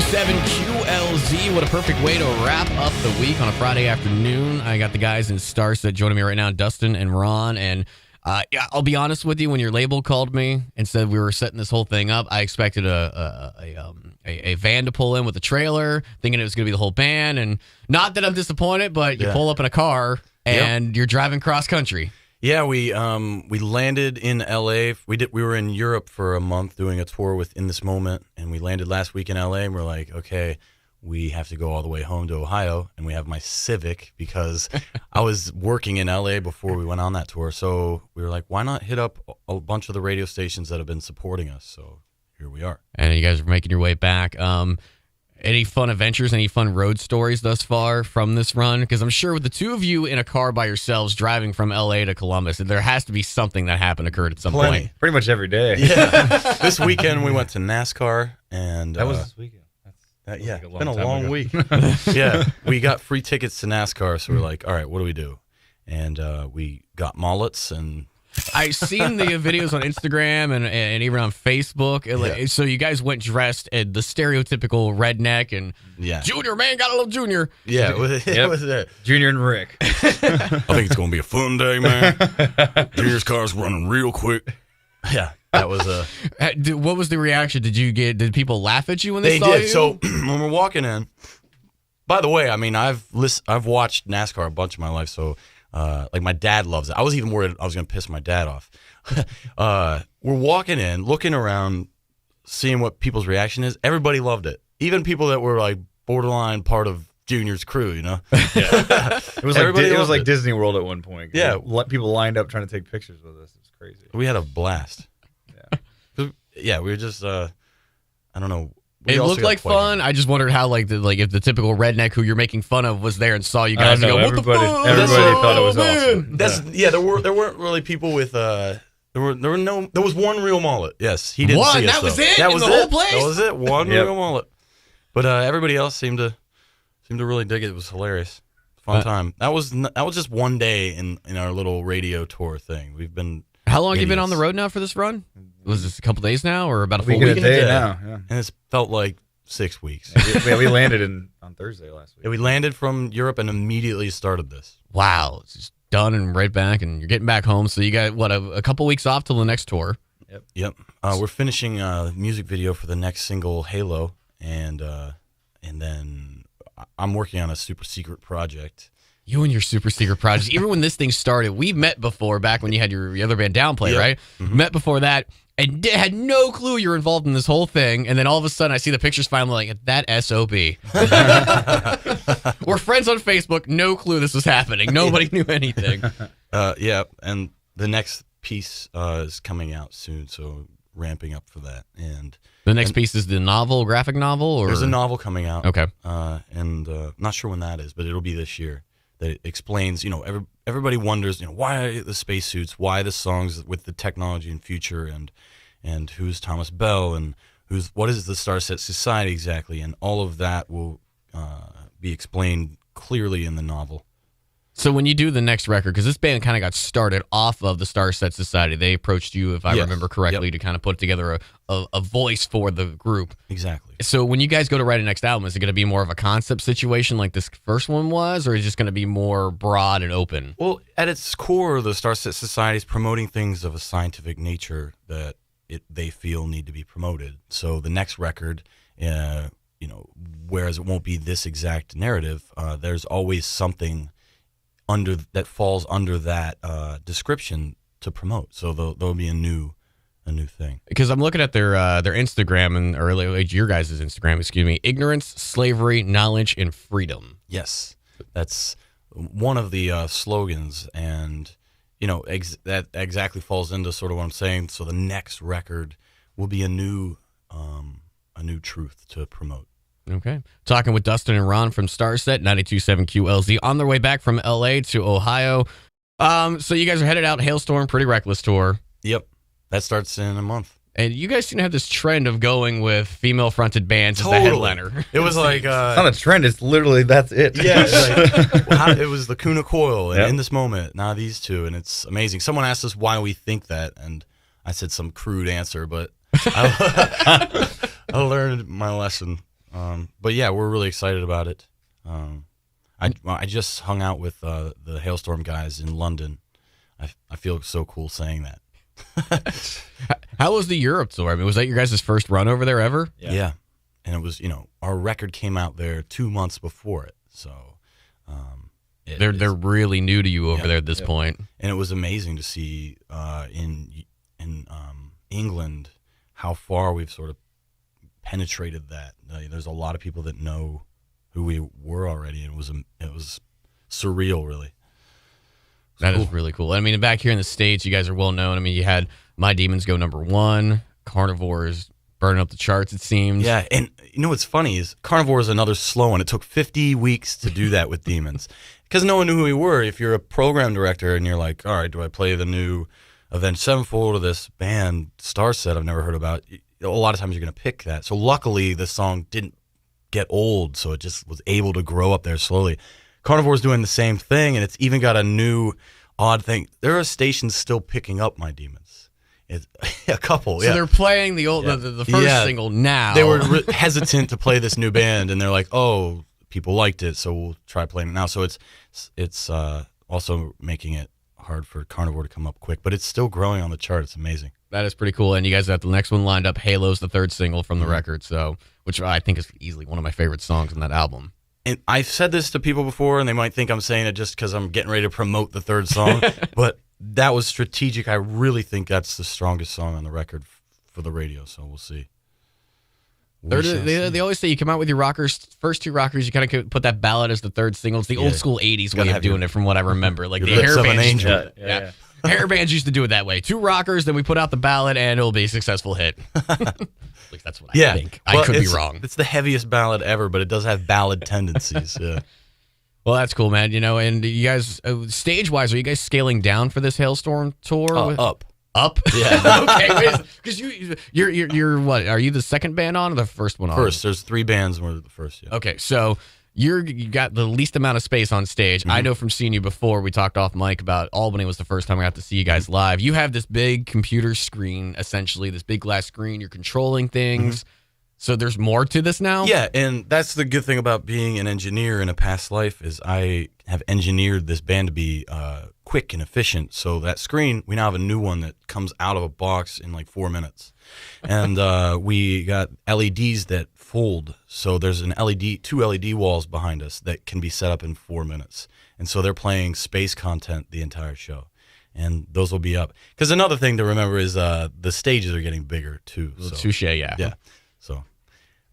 92.7 QLZ. What a perfect way to wrap up the week on a Friday afternoon. I got the guys in Starset joining me right now, Dustin and Ron. And yeah, I'll be honest with you, when your label called me and said we were setting this whole thing up, I expected a van to pull in with a trailer, thinking it was going to be the whole band. And not that I'm disappointed, but you pull up in a car and you're driving cross country. Yeah, we landed in LA. We were in Europe for a month doing a tour with In This Moment, and we landed last week in LA, and we're like, okay, we have to go all the way home to Ohio, and we have my Civic because I was working in LA before we went on that tour. So we were like, why not hit up a bunch of the radio stations that have been supporting us? So here we are. And you guys are making your way back. Any fun adventures, any fun road stories thus far from this run? Because I'm sure with the two of you in a car by yourselves driving from LA to Columbus, there has to be something that occurred at some point. Pretty much every day. Yeah. This weekend we went to NASCAR, and that was this weekend. Yeah, it's been a long week. Yeah, we got free tickets to NASCAR, so we're like, all right, what do we do? And we got mullets and. I've seen the videos on Instagram and even on Facebook. So you guys went dressed at the stereotypical redneck and Junior, man, got a little Junior. Yeah, it was there. Junior and Rick. I think it's going to be a fun day, man. Junior's car's running real quick. Yeah, that was what was the reaction? Did people laugh at you when they saw you? They did. So when we're walking in, by the way, I mean, I've watched NASCAR a bunch of my life, so like my dad loves it. I was even worried I was going to piss my dad off. We're walking in, looking around, seeing what people's reaction is. Everybody loved it. Even people that were like borderline part of Junior's crew, you know? Yeah. It was like Disney World at one point. Yeah. People lined up trying to take pictures with us. It was crazy. We had a blast. Yeah, we were just, I don't know. It looked like fun. I just wondered how, if the typical redneck who you're making fun of was there and saw you guys. Everybody thought it was awesome. There weren't really people with. There was one real mullet. Yes, he didn't see us. That was it. That was the whole place. That was it. One real mullet. But everybody else seemed to really dig it. It was hilarious. Fun time. That was just one day in our little radio tour thing. We've been. How long have you been on the road now for this run? Was this a couple days now, or about a full week? A day now, yeah. And it's felt like 6 weeks. We landed on Thursday last week. Yeah, we landed from Europe and immediately started this. Wow, it's just done and right back, and you're getting back home. So you got a couple weeks off till the next tour. Yep. We're finishing a music video for the next single, Halo, and then I'm working on a super secret project. You and your super secret projects. Even when this thing started, we met before back when you had your other band Downplay, right? Mm-hmm. Met before that and had no clue you were involved in this whole thing. And then all of a sudden I see the pictures finally like, that SOB. We're friends on Facebook. No clue this was happening. Nobody knew anything. Yeah, and the next piece is coming out soon, so ramping up for that. And the next piece is the graphic novel? Or? There's a novel coming out. Okay. And not sure when that is, but it'll be this year. That explains, everybody wonders, why the spacesuits, why the songs with the technology and future, and who's Thomas Bell, and what is the Starset Society exactly, and all of that will be explained clearly in the novel. So when you do the next record, because this band kind of got started off of the Starset Society, they approached you, if I remember correctly, to kind of put together a voice for the group. Exactly. So when you guys go to write a next album, is it going to be more of a concept situation like this first one was, or is it just going to be more broad and open? Well, at its core, the Starset Society is promoting things of a scientific nature that they feel need to be promoted. So the next record, whereas it won't be this exact narrative, there's always something that falls under that description to promote. So there'll be a new thing. Because I'm looking at their Instagram or your guys' Instagram, excuse me. Ignorance, slavery, knowledge, and freedom. Yes, that's one of the slogans, and that exactly falls into sort of what I'm saying. So the next record will be a new truth to promote. Okay. Talking with Dustin and Ron from Starset, 92.7 QLZ, on their way back from LA to Ohio. So you guys are headed out, Hailstorm, Pretty Reckless tour. Yep. That starts in a month. And you guys seem to have this trend of going with female-fronted bands as the headliner. It was like... it's not a trend. It's literally, that's it. Yeah. It was the Kuna Coil and In This Moment. Now these two, and it's amazing. Someone asked us why we think that, and I said some crude answer, but I learned my lesson. But yeah, we're really excited about it. I just hung out with the Hailstorm guys in London. I feel so cool saying that. How was the Europe tour? I mean, was that your guys' first run over there ever? Yeah. And it was, our record came out there 2 months before it. So they're really new to you over there at this point. And it was amazing to see in England how far we've sort of penetrated that. There's a lot of people that know who we were already, and it was surreal, really. That is really cool. I mean, back here in the States, you guys are well known. I mean, you had My Demons go #1, Carnivores burning up the charts, it seems. Yeah, and what's funny is Carnivore is another slow one. It took 50 weeks to do that with Demons because no one knew who we were. If you're a program director and you're like, all right, do I play the new Avenged Sevenfold or this band Starset I've never heard about? A lot of times you're going to pick that. So luckily the song didn't get old, so it just was able to grow up there slowly. Carnivore's doing the same thing, and it's even got a new odd thing. There are stations still picking up My Demons. It's a couple, So they're playing the old the first single now. They were hesitant to play this new band, and they're like, oh, people liked it, so we'll try playing it now. So it's also making it hard for Carnivore to come up quick, but it's still growing on the chart. It's amazing. That is pretty cool. And you guys got the next one lined up. Halo's the third single from the record, so which I think is easily one of my favorite songs on that album. And I've said this to people before, and they might think I'm saying it just because I'm getting ready to promote the third song, but that was strategic. I really think that's the strongest song on the record for the radio, so we'll see. They always say you come out with your rockers, first two rockers, you kind of put that ballad as the third single. It's the old school 80s way of doing it from what I remember. Like the hair bands. Yeah. Hair bands used to do it that way. Two rockers, then we put out the ballad, and it'll be a successful hit. At least that's what I think. I could be wrong. It's the heaviest ballad ever, but it does have ballad tendencies. Yeah. Well, that's cool, man. And you guys, stage-wise, are you guys scaling down for this Hailstorm tour? Up. Up? Yeah. Okay. Because you're what? Are you the second band on or the first one on? First. There's 3 bands, and we're the first. Yeah. Okay, so you got the least amount of space on stage. I know from seeing you before, we talked off mic about Albany was the first time I got to see you guys live. You have this big computer screen, essentially, this big glass screen. You're controlling things. So there's more to this now? Yeah, and that's the good thing about being an engineer in a past life is I have engineered this band to be quick and efficient. So that screen, we now have a new one that comes out of a box in like 4 minutes. And we got LEDs that fold. So there's two LED walls behind us that can be set up in 4 minutes. And so they're playing space content the entire show. And those will be up. Because another thing to remember is the stages are getting bigger too. So. Touche, yeah. Yeah. So,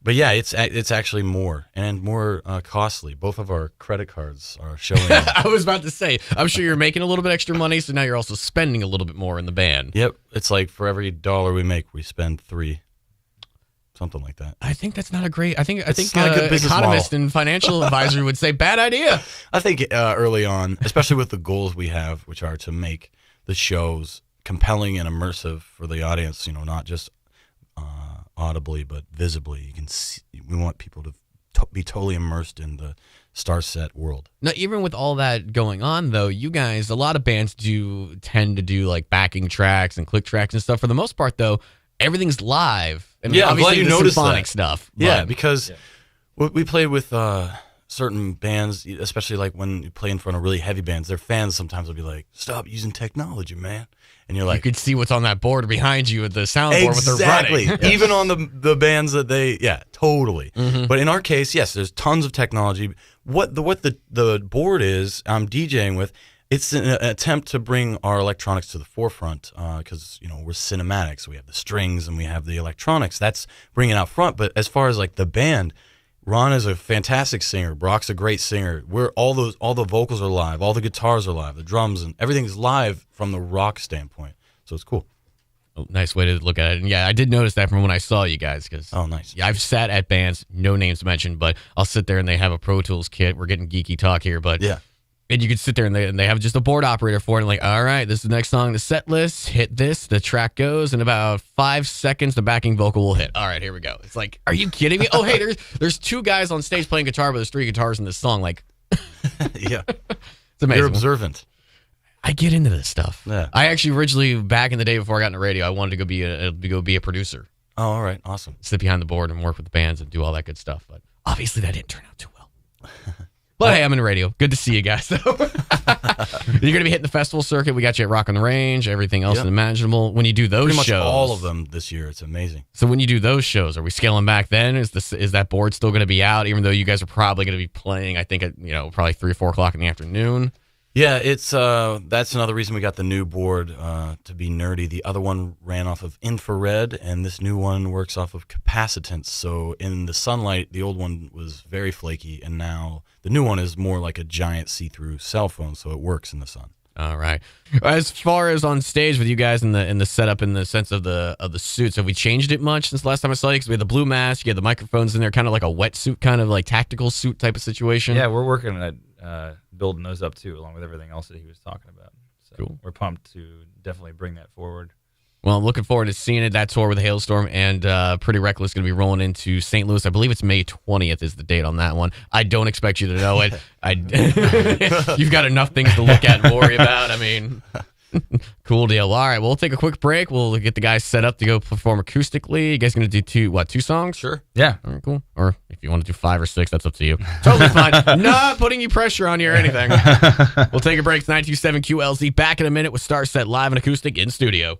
but yeah, it's actually more and more costly. Both of our credit cards are showing. I was about to say, I'm sure you're making a little bit extra money, so now you're also spending a little bit more in the band. Yep, it's like for every $1 we make, we spend $3, something like that. I think that's not a great. I think not a good business economist model. and financial advisor would say bad idea. I think early on, especially with the goals we have, which are to make the shows compelling and immersive for the audience. Not just audibly but visibly. You can see, we want people to be totally immersed in the Starset world. Now, even with all that going on, though, you guys, a lot of bands tend to do like backing tracks and click tracks and stuff. For the most part, though, everything's live. I mean, I'm glad you noticed symphonic that stuff. Yeah, because we played with certain bands, especially like when you play in front of really heavy bands. Their fans sometimes will be like, "Stop using technology, man." And you're like, you could see what's on that board behind you at the soundboard with their running. Even on the bands that totally. But in our case, yes, there's tons of technology. What the board is I'm DJing with, it's an attempt to bring our electronics to the forefront because we're cinematic, so we have the strings and we have the electronics. That's bringing it out front. But as far as like the band, Ron is a fantastic singer. Brock's a great singer. All the vocals are live, all the guitars are live, the drums and everything's live from the rock standpoint. So it's cool. Oh, nice way to look at it. And yeah, I did notice that from when I saw you guys. Oh, nice. Yeah, I've sat at bands, no names mentioned, but I'll sit there and they have a Pro Tools kit. We're getting geeky talk here, but yeah. And you could sit there and they have just a board operator for it. And like, all right, this is the next song, the set list, hit this, the track goes, in about 5 seconds, the backing vocal will hit. All right, here we go. It's like, are you kidding me? Oh, hey, there's 2 guys on stage playing guitar, but there's 3 guitars in this song. Like, yeah. It's amazing. You're observant. I get into this stuff. Yeah. I actually originally, back in the day before I got into radio, I wanted to go be a producer. Oh, all right. Awesome. Sit behind the board and work with the bands and do all that good stuff. But obviously that didn't turn out too well. But hey, I'm in radio. Good to see you guys, though. You're going to be hitting the festival circuit. We got you at Rock on the Range, everything else imaginable. When you do those Pretty much shows, all of them this year. It's amazing. So when you do those shows, are we scaling back then? Is that board still going to be out, even though you guys are probably going to be playing, I think, at, probably 3 or 4 o'clock in the afternoon? Yeah, it's that's another reason we got the new board to be nerdy. The other one ran off of infrared, and this new one works off of capacitance. So in the sunlight, the old one was very flaky, and now the new one is more like a giant see-through cell phone, so it works in the sun. All right. As far as on stage with you guys in the setup, in the sense of the suits, have we changed it much since the last time I saw you? Because we had the blue mask, you had the microphones in there, kind of like a wetsuit, kind of like tactical suit type of situation. Yeah, we're working at building those up too, along with everything else that he was talking about. So cool. We're pumped to definitely bring that forward. Well, I'm looking forward to seeing it, that tour with Hailstorm, and Pretty Reckless going to be rolling into St. Louis. I believe it's May 20th is the date on that one. I don't expect you to know it. You've got enough things to look at and worry about. I mean, cool deal. All right, we'll take a quick break. We'll get the guys set up to go perform acoustically. You guys going to do two songs? Sure. Yeah. All right, cool. Or if you want to do 5 or 6, that's up to you. Totally fine. Not putting you pressure on you or anything. We'll take a break. It's 92.7 QLZ. Back in a minute with Starset live and acoustic in studio.